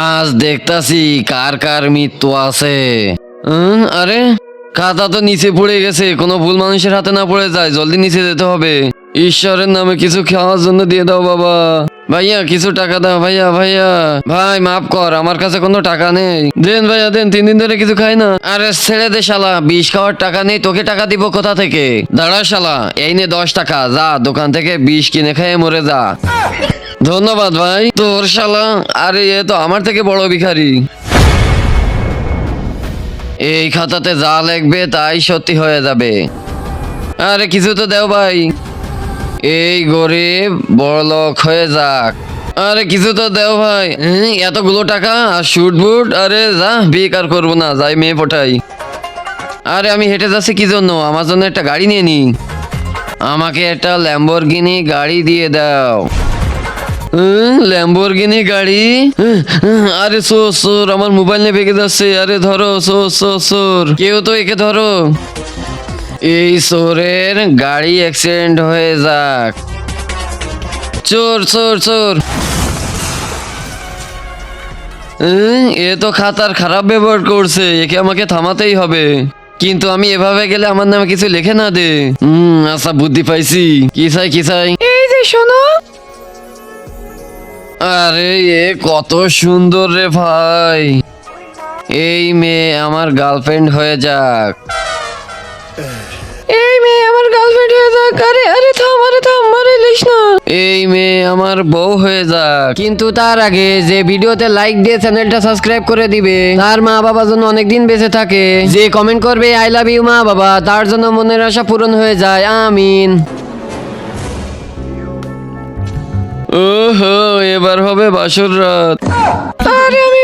আজ দেখতাছি কার কার মৃত্যু আছে। আরে খাতা তো নিচে পড়ে গেছে, কোনো ভুল মানুষের হাতে না পড়ে যায়, জলদি নিচে যেতে হবে। ঈশ্বরের নামে কিছু খাওয়ার জন্য দিয়ে দাও বাবা। ভাইয়া কিছু টাকা দাও ভাইয়া। ভাইয়া ভাই মাফ কর, আমার কাছে কোনো টাকা নেই। দেন ভাইয়া দেন, 3 দিন ধরে কিছু খাই না। আরে ছেড়ে দে শালা, বিষ খাওয়ার টাকা নেই, তোকে টাকা দিব কোথা থেকে? দাঁড়া শালা, এই নে 10 টাকা, যা দোকান থেকে বিষ কিনে খেয়ে মরে যা। ধন্যবাদ ভাই। তোর শালা, আরে এ তো আমার থেকে বড় ভিখারি। এই খাতাতে যা লিখবে তাই সত্যি হয়ে যাবে। আরে কিছু তো দেও ভাই, এই গরিব বড়লোক হয়ে যাক। আরে কিছু তো দেও ভাই। এতগুলো টাকা আর শুট বুট, আরে যা বিয়ে আর করবো না, যাই মেয়ে পটাই। আরে আমি হেঁটে যাচ্ছি কি জন্য? আমার জন্য একটা গাড়ি নিয়ে নি। আমাকে একটা ল্যাম্বরগিনি গাড়ি দিয়ে দাও। ল্যাম্বরগিনি গাড়ি? আরে সোর সোর, আমার মোবাইল নিয়ে ভেঙে যাচ্ছে। আরে ধরো সোর সোর সোর, কেউ তো একে ধরো। এই সোরের গাড়ি অ্যাক্সিডেন্ট হয়ে যাক। চোর চোর চোর। এ তো খাতার খারাপ ব্যবহার করছে, একে আমাকে থামাতেই হবে। কিন্তু আমি এভাবে গেলে আমার নামে কিছু লেখে না দে। আচ্ছা বুদ্ধি পাইছি। কি চাই কি চাই? এই যে শোনো, আরে এ কত সুন্দর রে ভাই। এই মেয়ে আমার গার্লফ্রেন্ড হয়ে যাক। এই মেয়ে আমার গার্লফ্রেন্ড হয়ে যাক। আরে আরে থাম, আরে থাম, আরে লিস না। এই মেয়ে আমার বউ হয়ে যাক। কিন্তু তার আগে যে ভিডিওতে লাইক দিয়ে চ্যানেলটা সাবস্ক্রাইব করে দিবে, তার মা বাবা যেন অনেকদিন বেঁচে থাকে। যে কমেন্ট করবে আই লাভ ইউ মা বাবা, তার জন্য মনের আশা পূরণ হয়ে যায়। আমিন। ওহো, এবার হবে বাসর রাত। আরে আমি